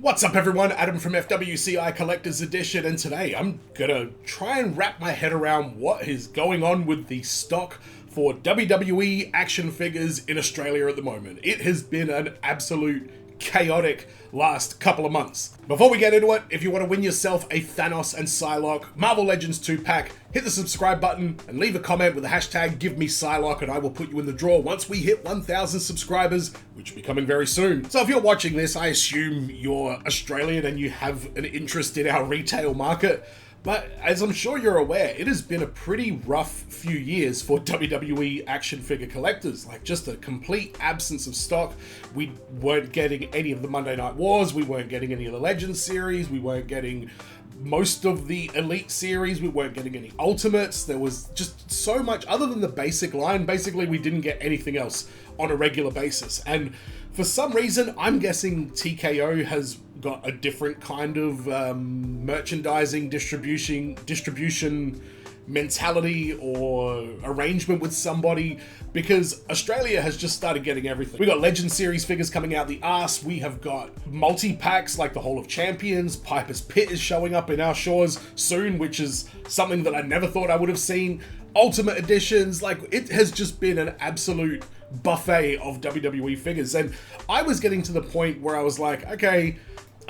What's up everyone, Adam from FWCI Collector's Edition, and today I'm gonna try and wrap my head around what is going on with the stock for WWE action figures in Australia at the moment. It has been an absolute chaotic last couple of months. Before we get into it, if you want to win yourself a Thanos and Psylocke Marvel Legends 2-pack, hit the subscribe button and leave a comment with the hashtag #GiveMePsylocke and I will put you in the draw once we hit 1,000 subscribers, which will be coming very soon. So if you're watching this, I assume you're Australian and you have an interest in our retail market. But as I'm sure you're aware, it has been a pretty rough few years for WWE action figure collectors. Like, just a complete absence of stock. We weren't getting any of the Monday Night Wars, we weren't getting any of the Legends series, we weren't getting most of the Elite series, we weren't getting any Ultimates. There was just so much, other than the basic line, basically we didn't get anything else on a regular basis. And for some reason, I'm guessing TKO has got a different kind of merchandising distribution mentality or arrangement with somebody, because Australia has just started getting everything. We got Legend Series figures coming out the arse. We have got multi-packs like the Hall of Champions. Piper's Pit is showing up in our shores soon, which is something that I never thought I would have seen. Ultimate editions, like, it has just been an absolute buffet of WWE figures. And I was getting to the point where I was like, okay,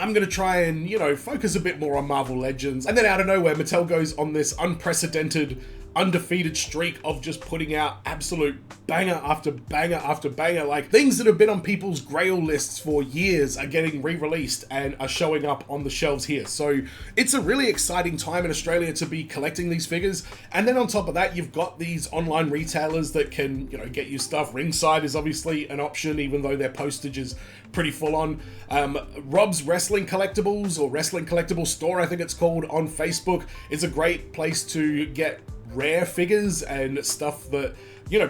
I'm going to try and, focus a bit more on Marvel Legends. And then out of nowhere, Mattel goes on this unprecedented, undefeated streak of just putting out absolute banger after banger after banger. Like, things that have been on people's grail lists for years are getting re-released and are showing up on the shelves here. So it's a really exciting time in Australia to be collecting these figures. And then on top of that, you've got these online retailers that can, get you stuff. Ringside is obviously an option, even though their postage is pretty full on. Rob's Wrestling Collectibles, or Wrestling Collectible Store, I think it's called, on Facebook, is a great place to get rare figures and stuff that,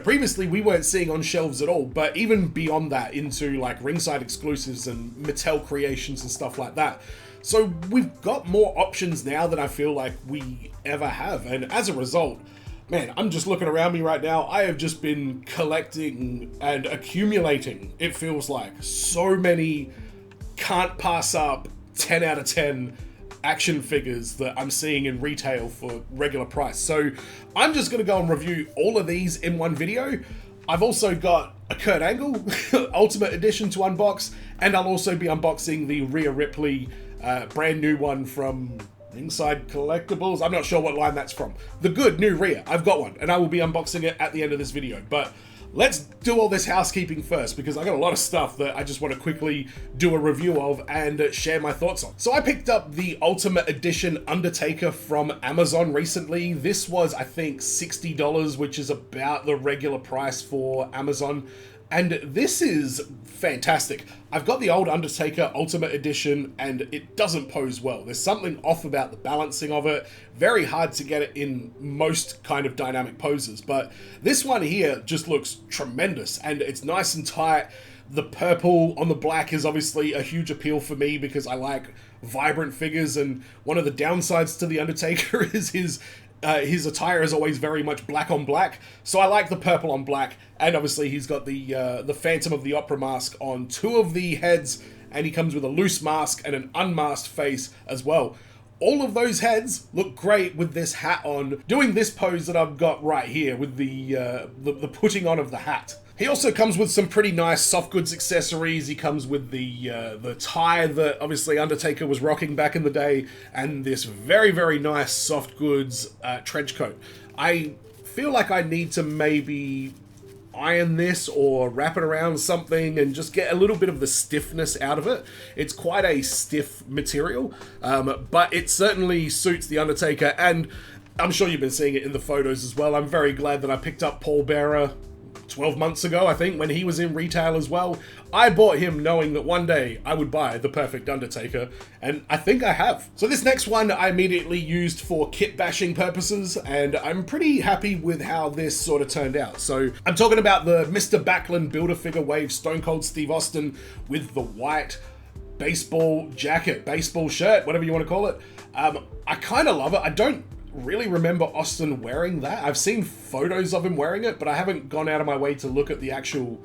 previously we weren't seeing on shelves at all. But even beyond that, into like Ringside exclusives and Mattel creations and stuff like that. So we've got more options now than I feel like we ever have. And as a result, man, I'm just looking around me right now. I have just been collecting and accumulating, it feels like, so many can't pass up 10 out of 10 action figures that I'm seeing in retail for regular price. So I'm just going to go and review all of these in one video. I've also got a Kurt Angle Ultimate Edition to unbox, and I'll also be unboxing the Rhea Ripley brand new one from Ringside Collectibles. I'm not sure what line that's from. The good new Rhea. I've got one, and I will be unboxing it at the end of this video. But let's do all this housekeeping first, because I got a lot of stuff that I just want to quickly do a review of and share my thoughts on. So I picked up the Ultimate Edition Undertaker from Amazon recently. This was, I think, $60, which is about the regular price for Amazon. And this is fantastic. I've got the old Undertaker Ultimate Edition and it doesn't pose well. There's something off about the balancing of it. Very hard to get it in most kind of dynamic poses. But this one here just looks tremendous and it's nice and tight. The purple on the black is obviously a huge appeal for me because I like vibrant figures, and one of the downsides to the Undertaker is his attire is always very much black on black, so I like the purple on black. And obviously he's got the Phantom of the Opera mask on two of the heads, and he comes with a loose mask and an unmasked face as well. All of those heads look great with this hat on, doing this pose that I've got right here with the putting on of the hat. He also comes with some pretty nice soft goods accessories. He comes with the tie that obviously Undertaker was rocking back in the day, and this very, very nice soft goods trench coat. I feel like I need to maybe iron this or wrap it around something and just get a little bit of the stiffness out of it. It's quite a stiff material, but it certainly suits the Undertaker, and I'm sure you've been seeing it in the photos as well. I'm very glad that I picked up Paul Bearer 12 months ago, I think, when he was in retail as well. I bought him knowing that one day I would buy the perfect Undertaker, and I think I have. So this next one I immediately used for kit bashing purposes, and I'm pretty happy with how this sort of turned out. So I'm talking about the Mr. Backlund Build-A-Figure Wave Stone Cold Steve Austin with the white baseball jacket, baseball shirt, whatever you want to call it. I kind of love it. I don't really remember Austin wearing that. I've seen photos of him wearing it, but I haven't gone out of my way to look at the actual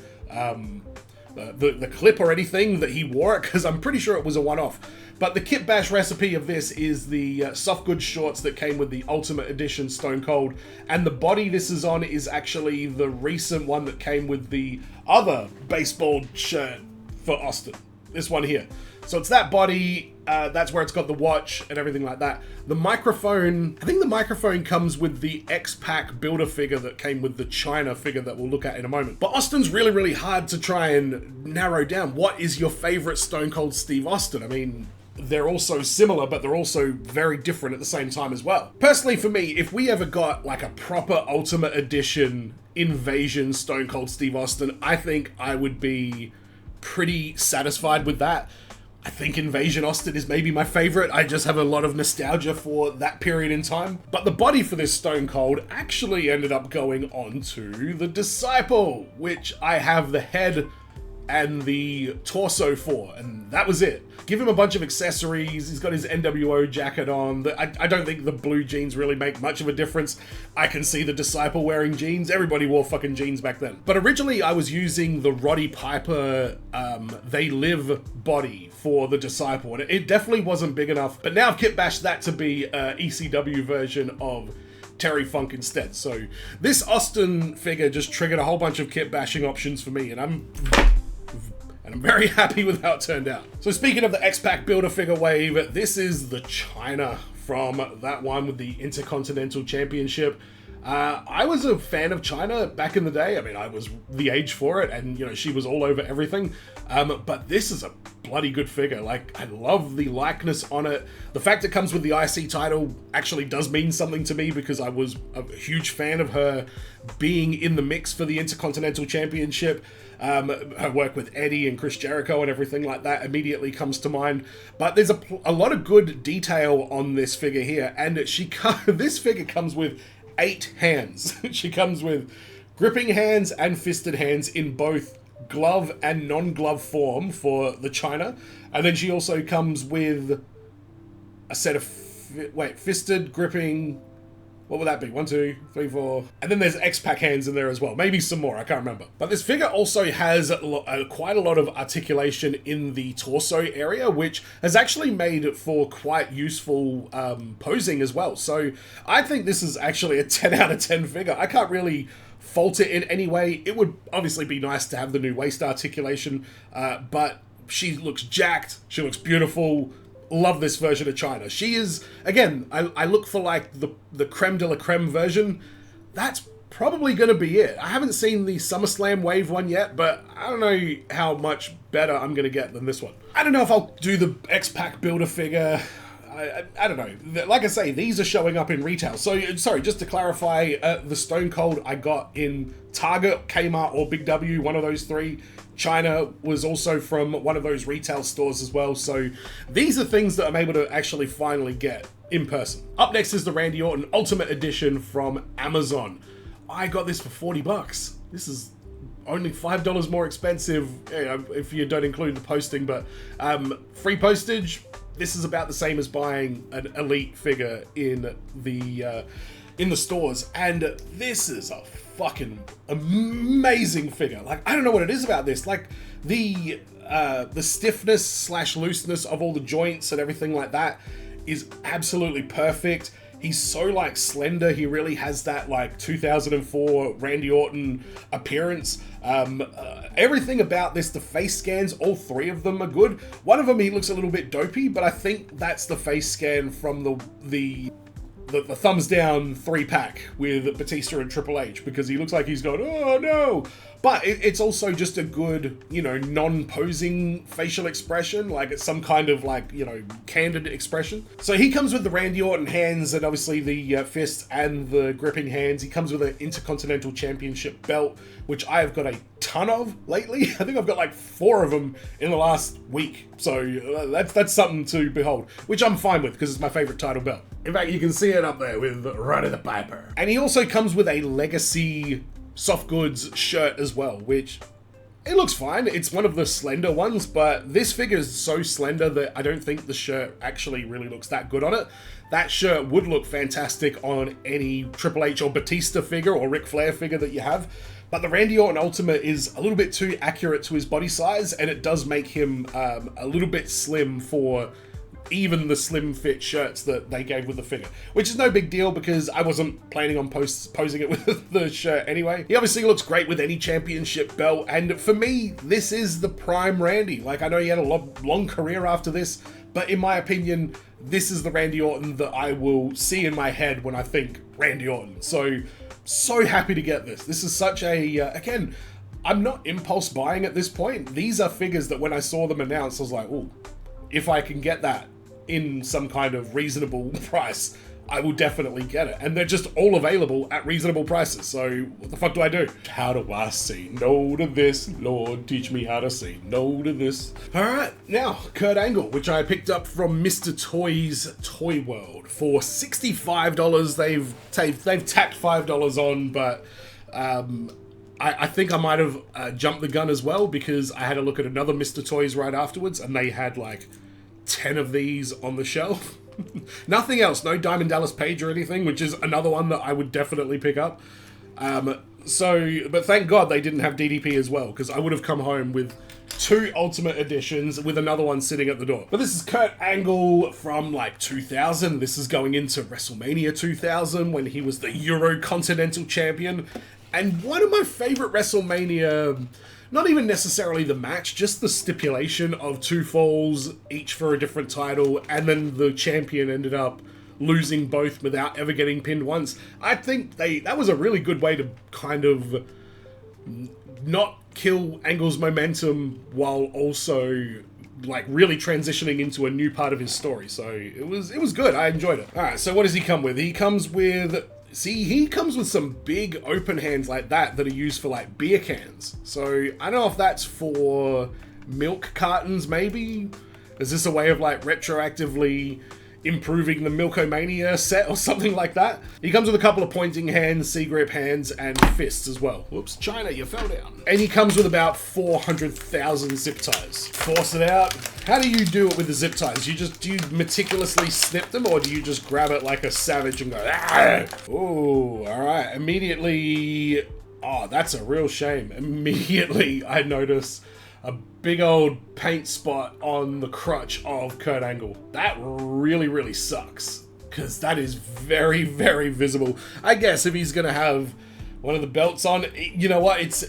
the clip or anything that he wore it, because I'm pretty sure it was a one-off. But the Kit Bash recipe of this is the soft goods shorts that came with the Ultimate Edition Stone Cold, and the body this is on is actually the recent one that came with the other baseball shirt for Austin. This one here. So it's that body, that's where it's got the watch and everything like that. The microphone, I think the microphone comes with the X-Pac Builder figure that came with the China figure that we'll look at in a moment. But Austin's really, really hard to try and narrow down. What is your favorite Stone Cold Steve Austin? I mean, they're all so similar, but they're also very different at the same time as well. Personally, for me, if we ever got like a proper Ultimate Edition Invasion Stone Cold Steve Austin, I think I would be pretty satisfied with that. I think Invasion Austin is maybe my favorite. I just have a lot of nostalgia for that period in time. But the body for this Stone Cold actually ended up going on to the Disciple, which I have the head and the torso for, and that was it. Give him a bunch of accessories. He's got his NWO jacket on. I don't think the blue jeans really make much of a difference. I can see the Disciple wearing jeans. Everybody wore fucking jeans back then. But originally I was using the Roddy Piper They Live body for the Disciple, and it definitely wasn't big enough. But now I've kit bashed that to be an ECW version of Terry Funk instead. So this Austin figure just triggered a whole bunch of kit bashing options for me, and I'm very happy with how it turned out. So speaking of the X-Pac Builder figure wave, this is the China from that one with the Intercontinental Championship. I was a fan of China back in the day. I mean, I was the age for it, and you know, she was all over everything. But this is a bloody good figure. Like, I love the likeness on it. The fact it comes with the IC title actually does mean something to me, because I was a huge fan of her being in the mix for the Intercontinental Championship. Her work with Eddie and Chris Jericho and everything like that immediately comes to mind. But there's a lot of good detail on this figure here, and this figure comes with 8 hands. She comes with gripping hands and fisted hands in both glove and non-glove form for the China. And then she also comes with a set of fisted, gripping, what would that be? 1, 2, 3, 4. And then there's X-Pac hands in there as well. Maybe some more, I can't remember. But this figure also has quite a lot of articulation in the torso area, which has actually made for quite useful posing as well. So I think this is actually a 10 out of 10 figure. I can't really fault it in any way. It would obviously be nice to have the new waist articulation, but she looks jacked. She looks beautiful. Love this version of China. She is, again, I look for like the creme de la creme version. That's probably going to be it. I haven't seen the SummerSlam Wave one yet, but I don't know how much better I'm going to get than this one. I don't know if I'll do the X-Pac Builder figure. I don't know. Like I say, these are showing up in retail. So, sorry, just to clarify, the Stone Cold I got in Target, Kmart, or Big W, one of those three. China was also from one of those retail stores as well. So these are things that I'm able to actually finally get in person. Up next is the Randy Orton Ultimate Edition from Amazon. I got this for 40 bucks. This is only $5 more expensive, you know, if you don't include the posting, but free postage. This is about the same as buying an Elite figure in the stores, and this is a fucking amazing figure. Like, I don't know what it is about this. Like, the stiffness slash looseness of all the joints and everything like that is absolutely perfect. He's so like slender. He really has that like 2004 Randy Orton appearance. Everything about this, the face scans, all 3 of them are good. One of them, he looks a little bit dopey, but I think that's the face scan from the thumbs down 3-pack with Batista and Triple H, because he looks like he's going, oh no. But it's also just a good, you know, non-posing facial expression. Like, it's some kind of like, you know, candid expression. So he comes with the Randy Orton hands and obviously the fist and the gripping hands. He comes with an Intercontinental Championship belt, which I have got a ton of lately. I think I've got like 4 of them in the last week. So that's something to behold, which I'm fine with because it's my favorite title belt. In fact, you can see it up there with Roddy the Piper. And he also comes with a Legacy soft goods shirt as well, which it looks fine. It's one of the slender ones, but this figure is so slender that I don't think the shirt actually really looks that good on it. That shirt would look fantastic on any Triple H or Batista figure or Ric Flair figure that you have. But the Randy Orton Ultimate is a little bit too accurate to his body size, and it does make him a little bit slim for even the slim fit shirts that they gave with the figure, which is no big deal because I wasn't planning on posing it with the shirt anyway. He obviously looks great with any championship belt, and for me, this is the prime Randy. Like, I know he had a long career after this, but in my opinion, this is the Randy Orton that I will see in my head when I think Randy Orton. So happy to get this. This is such a, again, I'm not impulse buying at this point. These are figures that when I saw them announced, I was like, oh, if I can get that in some kind of reasonable price, I will definitely get it. And they're just all available at reasonable prices. So what the fuck do I do? How do I say no to this? Lord, teach me how to say no to this. All right, now Kurt Angle, which I picked up from Mr. Toy's Toy World for $65. They've tacked $5 on, but I think I might have jumped the gun as well because I had a look at another Mr. Toys right afterwards, and they had like 10 of these on the shelf. Nothing else, no Diamond Dallas Page or anything, which is another one that I would definitely pick up. But thank God they didn't have DDP as well, because I would have come home with 2 Ultimate Editions with another one sitting at the door. But this is Kurt Angle from like 2000. This is going into WrestleMania 2000 when he was the Euro-Continental Champion. And one of my favorite WrestleMania, not even necessarily the match, just the stipulation of 2 falls, each for a different title, and then the champion ended up losing both without ever getting pinned once. I think that was a really good way to kind of not kill Angle's momentum while also like really transitioning into a new part of his story. So it was good. I enjoyed it. All right, so what does he come with? He comes with some big open hands like that are used for like beer cans. So I don't know if that's for milk cartons maybe. Is this a way of like retroactively improving the Milkomania set or something like that? He comes with a couple of pointing hands, C-grip hands, and fists as well. Whoops, China, you fell down. And he comes with about 400,000 zip ties. Force it out. How do you do it with the zip ties? Do you meticulously snip them, or do you just grab it like a savage and go, ah? Oh, all right. Immediately, oh, that's a real shame. Immediately, I notice a big old paint spot on the crotch of Kurt Angle. That really, really sucks, because that is very, very visible. I guess if he's going to have one of the belts on, you know what, it's...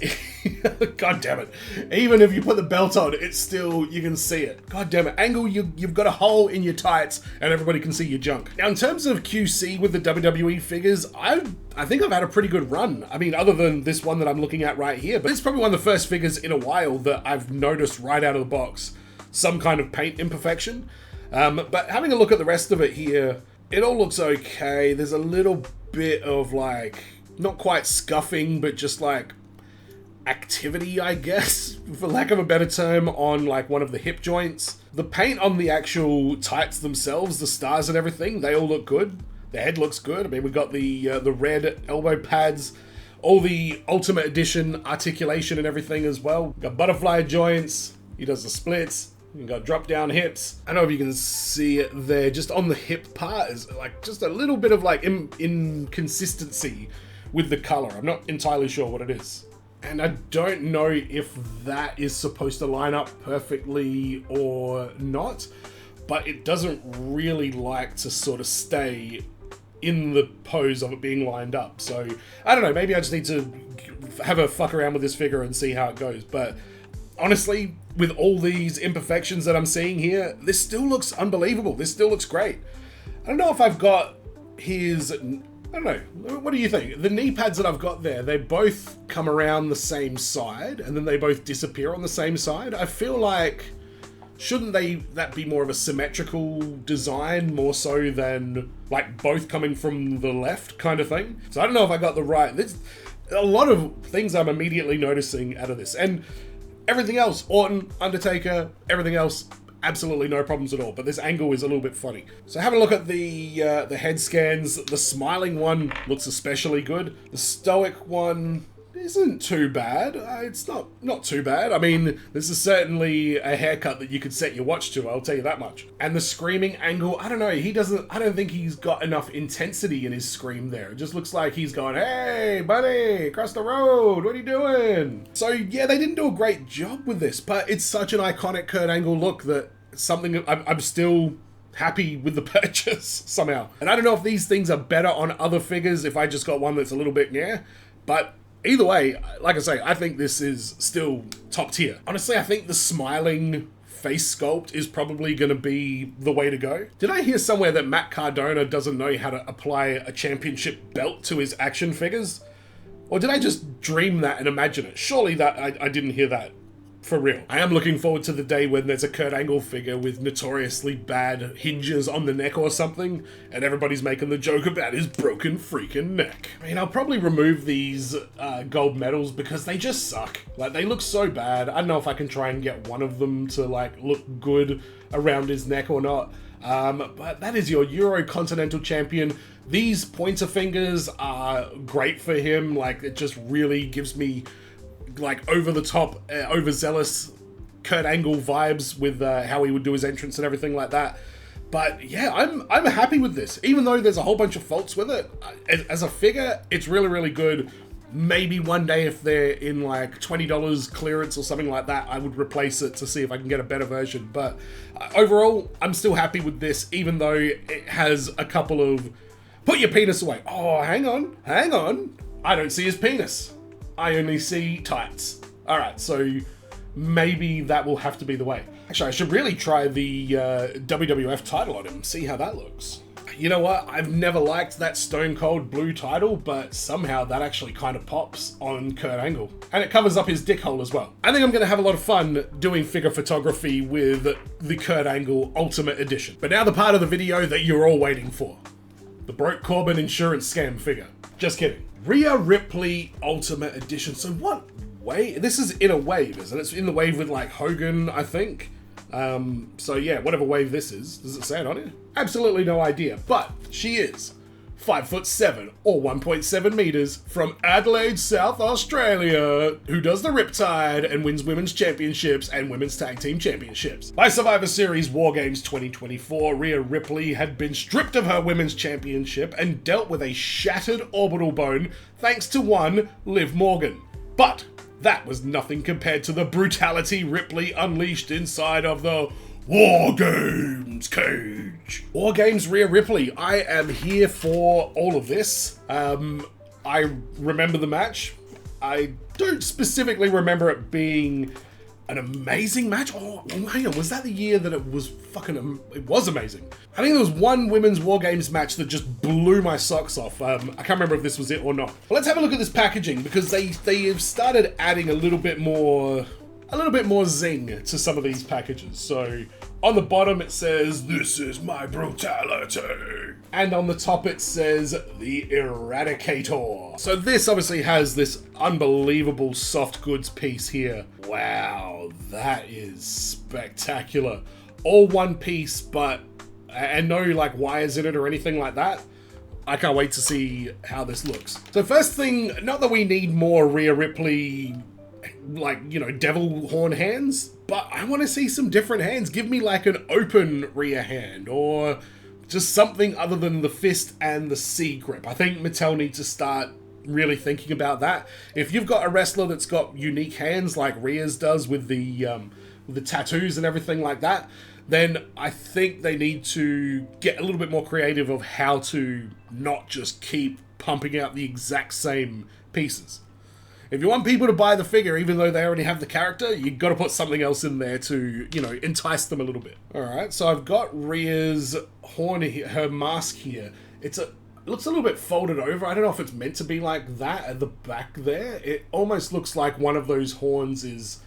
God damn it. Even if you put the belt on, it's still, you can see it. God damn it. Angle, you've got a hole in your tights and everybody can see your junk. Now, in terms of QC with the WWE figures, I think I've had a pretty good run. I mean, other than this one that I'm looking at right here, but it's probably one of the first figures in a while that I've noticed right out of the box some kind of paint imperfection. But having a look at the rest of it here, it all looks okay. There's a little bit of like, not quite scuffing, but just like activity, I guess, for lack of a better term, on like one of the hip joints. The paint on the actual tights themselves, the stars and everything, they all look good. The head looks good. I mean, we got the red elbow pads, all the Ultimate Edition articulation and everything as well. Got butterfly joints. He does the splits. You got drop down hips. I don't know if you can see it there. Just on the hip part is like just a little bit of like inconsistency with the color. I'm not entirely sure what it is. And I don't know if that is supposed to line up perfectly or not, but it doesn't really like to sort of stay in the pose of it being lined up. So I don't know, maybe I just need to have a fuck around with this figure and see how it goes. But honestly, with all these imperfections that I'm seeing here, this still looks unbelievable. This still looks great. I don't know if I've got his... I don't know. What do you think? The knee pads that I've got there, they both come around the same side and then they both disappear on the same side. I feel like, shouldn't that be more of a symmetrical design more so than like both coming from the left kind of thing? So I don't know if I got the right... There's a lot of things I'm immediately noticing out of this. And everything else, Orton, Undertaker, everything else, absolutely no problems at all, but this angle is a little bit funny. So have a look at the head scans. The smiling one looks especially good. The stoic one, isn't too bad. It's not too bad. I mean, this is certainly a haircut that you could set your watch to, I'll tell you that much. And the screaming angle, I don't know, I don't think he's got enough intensity in his scream there. It just looks like he's going, hey, buddy, across the road, what are you doing? So yeah, they didn't do a great job with this, but it's such an iconic Kurt Angle look that something I'm still happy with the purchase somehow. And I don't know if these things are better on other figures if I just got one that's a little bit, yeah, but either way, like I say, I think this is still top tier. Honestly, I think the smiling face sculpt is probably going to be the way to go. Did I hear somewhere that Matt Cardona doesn't know how to apply a championship belt to his action figures? Or did I just dream that and imagine it? Surely that I didn't hear that for real. I am looking forward to the day when there's a Kurt Angle figure with notoriously bad hinges on the neck or something, and everybody's making the joke about his broken freaking neck. I mean, I'll probably remove these gold medals because they just suck. Like, they look so bad. I don't know if I can try and get one of them to, like, look good around his neck or not. But that is your Euro Continental Champion. These pointer fingers are great for him. Like, it just really gives me like over-the-top, overzealous Kurt Angle vibes with how he would do his entrance and everything like that. But yeah, I'm happy with this. Even though there's a whole bunch of faults with it, as a figure, it's really, really good. Maybe one day if they're in like $20 clearance or something like that, I would replace it to see if I can get a better version. But overall, I'm still happy with this, even though it has a couple of... Put your penis away. Oh, hang on. I don't see his penis. I only see tights. Alright, so maybe that will have to be the way. Actually, I should really try the WWF title on him, see how that looks. You know what? I've never liked that Stone Cold blue title, but somehow that actually kind of pops on Kurt Angle. And it covers up his dick hole as well. I think I'm going to have a lot of fun doing figure photography with the Kurt Angle Ultimate Edition. But now the part of the video that you're all waiting for. The Broke Corbin insurance scam figure. Just kidding. Rhea Ripley Ultimate Edition. So what wave? This is in a wave, isn't it? It's in the wave with like Hogan, I think. So yeah, whatever wave this is. Does it say it on it? Absolutely no idea. But she is 5'7" or 1.7 meters from Adelaide, South Australia, who does the Riptide and wins women's championships and women's tag team championships. By Survivor Series War Games 2024, Rhea Ripley had been stripped of her women's championship and dealt with a shattered orbital bone thanks to one Liv Morgan. But that was nothing compared to the brutality Ripley unleashed inside of the War Games cage. War Games Rhea Ripley. I am here for all of this. I remember the match. I don't specifically remember it being an amazing match. Oh, hang on. Was that the year that it was fucking... It was amazing. I think there was one women's War Games match that just blew my socks off. I can't remember if this was it or not. But let's have a look at this packaging because they have started adding a little bit more zing to some of these packages. So on the bottom it says, "This is my brutality." And on the top it says, "The Eradicator." So this obviously has this unbelievable soft goods piece here. Wow, that is spectacular. All one piece, and no like wires in it or anything like that. I can't wait to see how this looks. So first thing, not that we need more Rhea Ripley, like, you know, devil horn hands, but I want to see some different hands. Give me like an open Rhea hand or just something other than the fist and the C grip. I think Mattel needs to start really thinking about that. If you've got a wrestler that's got unique hands like Rhea's does with the tattoos and everything like that, then I think they need to get a little bit more creative of how to not just keep pumping out the exact same pieces. If you want people to buy the figure, even though they already have the character, you've got to put something else in there to, you know, entice them a little bit. Alright, so I've got Rhea's horn here, her mask here. It looks a little bit folded over. I don't know if it's meant to be like that at the back there. It almost looks like one of those horns is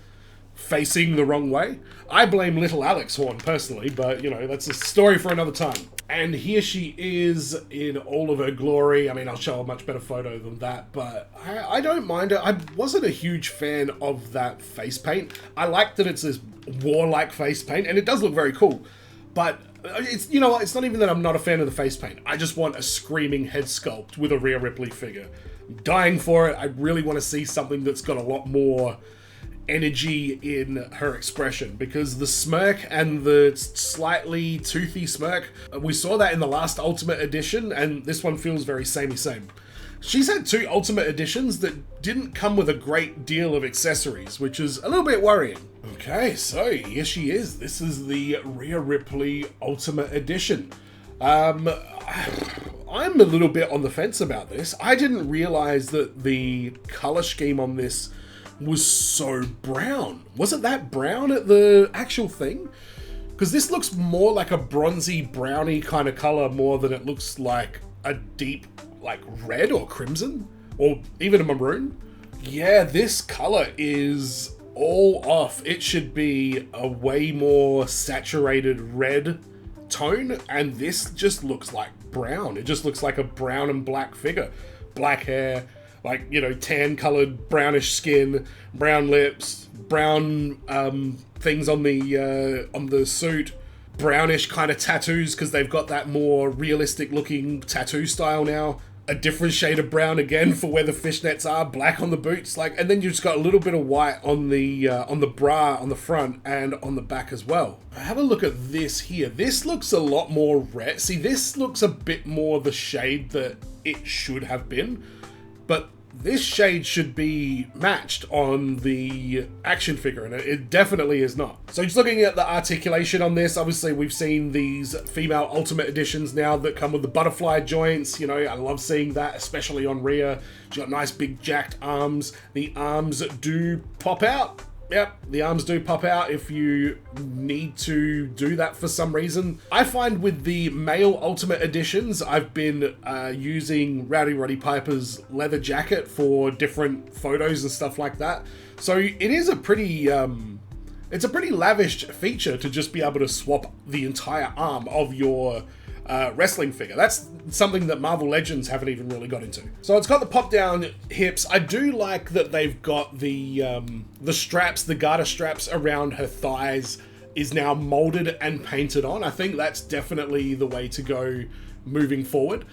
facing the wrong way. I blame Little Alex Horn personally, but, you know, that's a story for another time. And here she is in all of her glory. I mean, I'll show a much better photo than that, but I don't mind it. I wasn't a huge fan of that face paint. I like that it's this warlike face paint, and it does look very cool. But it's, you know what, it's not even that I'm not a fan of the face paint. I just want a screaming head sculpt with a Rhea Ripley figure. dying for it. I really want to see something that's got a lot more energy in her expression, because the smirk and the slightly toothy smirk, we saw that in the last Ultimate Edition, and this one feels very samey same. She's had 2 Ultimate Editions that didn't come with a great deal of accessories, which is a little bit worrying. Okay, so here she is. This is the Rhea Ripley Ultimate Edition. I'm a little bit on the fence about this. I didn't realize that the color scheme on this was so brown. Was it that brown at the actual thing? Because this looks more like a bronzy browny kind of color more than it looks like a deep like red or crimson or even a maroon. Yeah, this color is all off. It should be a way more saturated red tone, and this just looks like brown. It just looks like a brown and black figure. Black hair, like, you know, tan colored brownish skin, brown lips, brown things on the suit, brownish kind of tattoos because they've got that more realistic looking tattoo style now. A different shade of brown again for where the fishnets are, black on the boots, like, and then you've just got a little bit of white on the bra on the front and on the back as well. Have a look at this here. This looks a lot more red. See, this looks a bit more the shade that it should have been, but this shade should be matched on the action figure, and it definitely is not. So just looking at the articulation on this, obviously we've seen these female Ultimate Editions now that come with the butterfly joints. You know, I love seeing that, especially on Rhea. She's got nice big jacked arms. The arms do pop out. Yep, the arms do pop out if you need to do that for some reason. I find with the male Ultimate Editions, I've been using Rowdy Roddy Piper's leather jacket for different photos and stuff like that. So it is a pretty, it's a pretty lavish feature to just be able to swap the entire arm of your wrestling figure. That's something that Marvel Legends haven't even really got into. So it's got the pop down hips. I do like that they've got the straps, the garter straps around her thighs is now molded and painted on. I think that's definitely the way to go moving forward.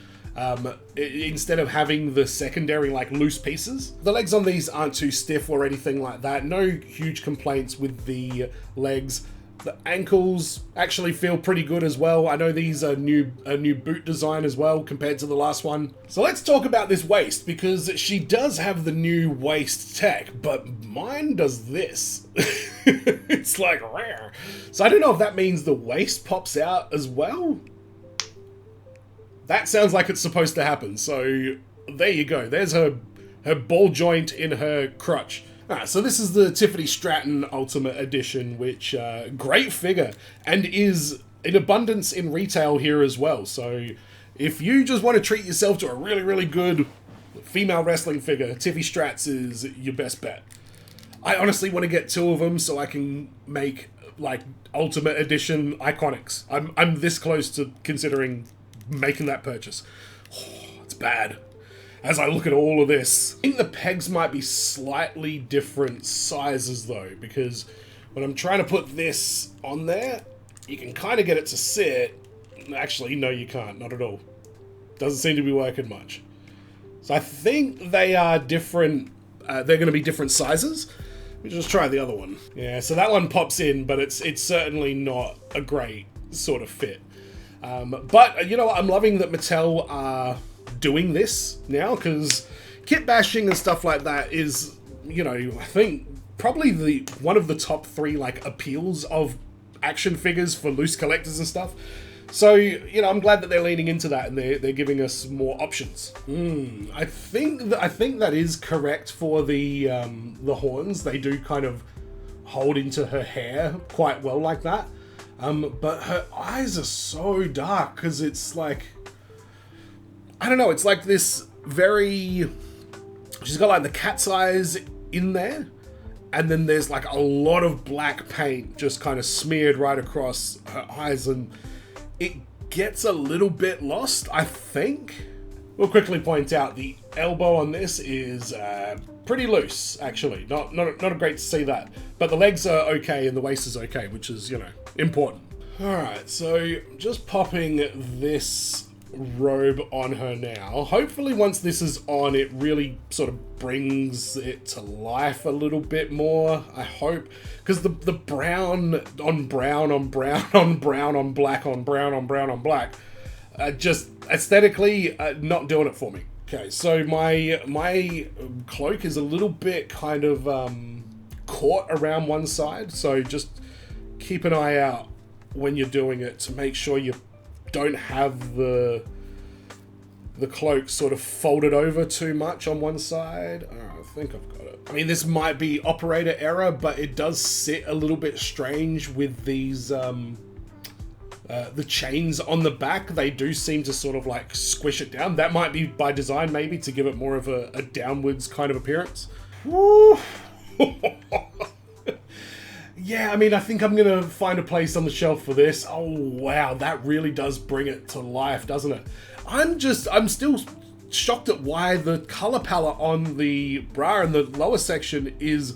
Instead of having the secondary like loose pieces. The legs on these aren't too stiff or anything like that. No huge complaints with the legs. The ankles actually feel pretty good as well. I know these are a new boot design as well compared to the last one. So let's talk about this waist, because she does have the new waist tech, but mine does this. It's like rare. So I don't know if that means the waist pops out as well. That sounds like it's supposed to happen. So there you go. There's her ball joint in her crotch. Alright, so this is the Tiffany Stratton Ultimate Edition, which, great figure, and is in abundance in retail here as well. So if you just want to treat yourself to a really, really good female wrestling figure, Tiffy Strats is your best bet. I honestly want to get 2 of them so I can make, like, Ultimate Edition iconics. I'm this close to considering making that purchase. Oh, it's bad. As I look at all of this, I think the pegs might be slightly different sizes though, because when I'm trying to put this on there, you can kind of get it to sit. Actually, no, you can't, not at all. Doesn't seem to be working much. So I think they are different, they're going to be different sizes. Let me just try the other one. Yeah, so that one pops in, but it's certainly not a great sort of fit. But, you know what, I'm loving that Mattel are doing this now, because kit bashing and stuff like that is, you know, I think probably one of the top 3 like appeals of action figures for loose collectors and stuff. So, you know, I'm glad that they're leaning into that and they're giving us more options. I think that is correct for the horns. They do kind of hold into her hair quite well like that. But her eyes are so dark because it's like, I don't know, it's like this very, she's got like the cat's eyes in there, and then there's like a lot of black paint just kind of smeared right across her eyes, and it gets a little bit lost, I think. We'll quickly point out the elbow on this is pretty loose, actually. Not great to see that. But the legs are okay and the waist is okay, which is, you know, important. Alright, so just popping this robe on her now. Hopefully once this is on, it really sort of brings it to life a little bit more, I hope. Because the brown on brown on brown on brown on black on brown on brown on black, just aesthetically not doing it for me. Okay, so my cloak is a little bit kind of caught around one side, so just keep an eye out when you're doing it to make sure you don't have the cloak sort of folded over too much on one side. I think I've got it. I mean, this might be operator error, but it does sit a little bit strange with these the chains on the back. They do seem to sort of like squish it down. That might be by design, maybe, to give it more of a downwards kind of appearance. Woo! Yeah, I mean, I think I'm gonna find a place on the shelf for this. Oh wow, that really does bring it to life, doesn't it? I'm still shocked at why the color palette on the bra in the lower section is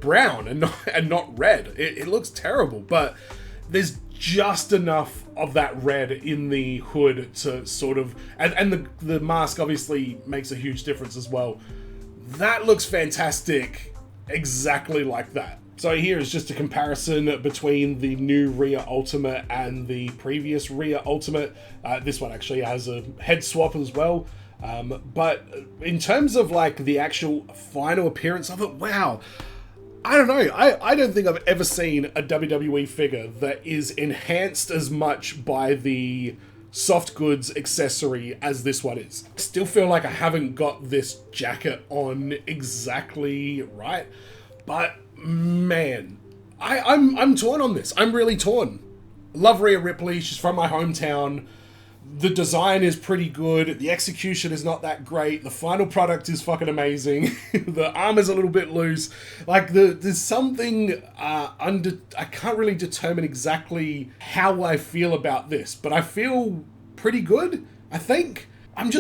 brown and not red. It looks terrible, but there's just enough of that red in the hood to sort of, and the mask obviously makes a huge difference as well. That looks fantastic, exactly like that. So here is just a comparison between the new Rhea Ultimate and the previous Rhea Ultimate. This one actually has a head swap as well. But in terms of like the actual final appearance of it, wow. I don't know. I don't think I've ever seen a WWE figure that is enhanced as much by the soft goods accessory as this one is. Still feel like I haven't got this jacket on exactly right, but man, I'm torn on this. I'm really torn. Love Rhea Ripley. She's from my hometown. The design is pretty good. The execution is not that great. The final product is fucking amazing. The arm is a little bit loose. Like there's something I can't really determine exactly how I feel about this, but I feel pretty good. I think I'm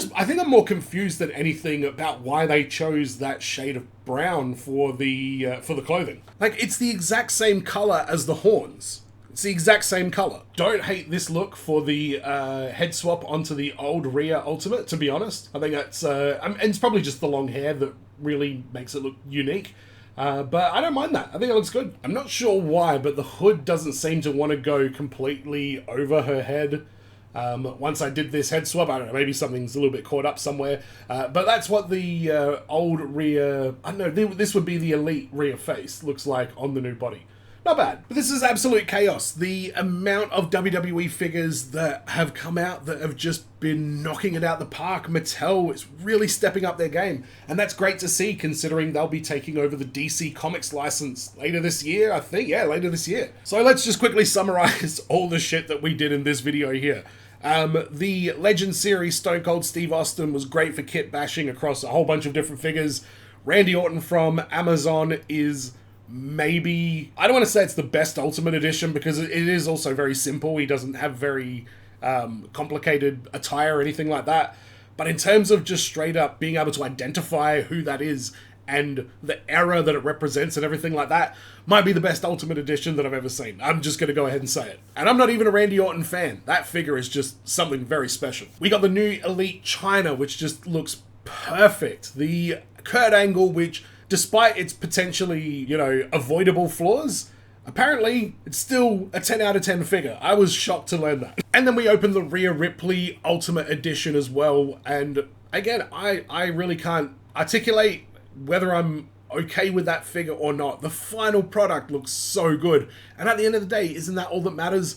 more confused than anything about why they chose that shade of brown for the clothing. Like, it's the exact same color as the horns. It's the exact same color. Don't hate this look for the head swap onto the old Rhea Ultimate, to be honest. I think that's, and it's probably just the long hair that really makes it look unique. But I don't mind that. I think it looks good. I'm not sure why, but the hood doesn't seem to want to go completely over her head. Once I did this head swap, I don't know, maybe something's a little bit caught up somewhere. But that's what the old Rhea, I don't know, this would be the elite Rhea face, looks like on the new body. Not bad. But this is absolute chaos. The amount of WWE figures that have come out that have just been knocking it out the park. Mattel is really stepping up their game. And that's great to see, considering they'll be taking over the DC Comics license later this year, I think. Yeah, later this year. So let's just quickly summarize all the shit that we did in this video here. The Legend Series Stone Cold Steve Austin was great for kit bashing across a whole bunch of different figures. Randy Orton from Amazon is maybe, I don't want to say it's the best Ultimate Edition because it is also very simple. He doesn't have very complicated attire or anything like that. But in terms of just straight up being able to identify who that is and the era that it represents and everything like that, might be the best Ultimate Edition that I've ever seen. I'm just going to go ahead and say it. And I'm not even a Randy Orton fan. That figure is just something very special. We got the new Elite China, which just looks perfect. The Kurt Angle, which, despite its potentially, you know, avoidable flaws, apparently it's still a 10 out of 10 figure. I was shocked to learn that. And then we opened the Rhea Ripley Ultimate Edition as well. And again, I really can't articulate whether I'm okay with that figure or not. The final product looks so good. And at the end of the day, isn't that all that matters?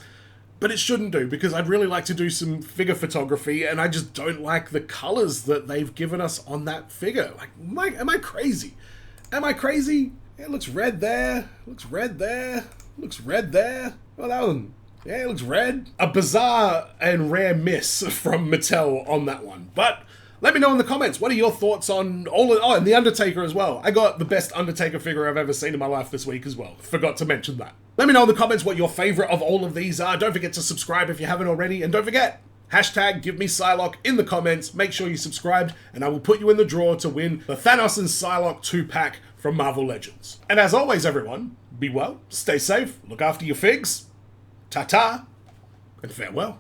But it shouldn't do, because I'd really like to do some figure photography, and I just don't like the colors that they've given us on that figure. Like, am I crazy? Am I crazy? Yeah, it looks red there. Looks red there. Looks red there. Well, that one. Yeah, it looks red. A bizarre and rare miss from Mattel on that one. But let me know in the comments, what are your thoughts on all of, and the Undertaker as well. I got the best Undertaker figure I've ever seen in my life this week as well. Forgot to mention that. Let me know in the comments what your favorite of all of these are. Don't forget to subscribe if you haven't already. And don't forget, hashtag give me Psylocke in the comments. Make sure you subscribed, and I will put you in the draw to win the Thanos and Psylocke 2-pack from Marvel Legends. And as always, everyone, be well, stay safe, look after your figs, ta-ta, and farewell.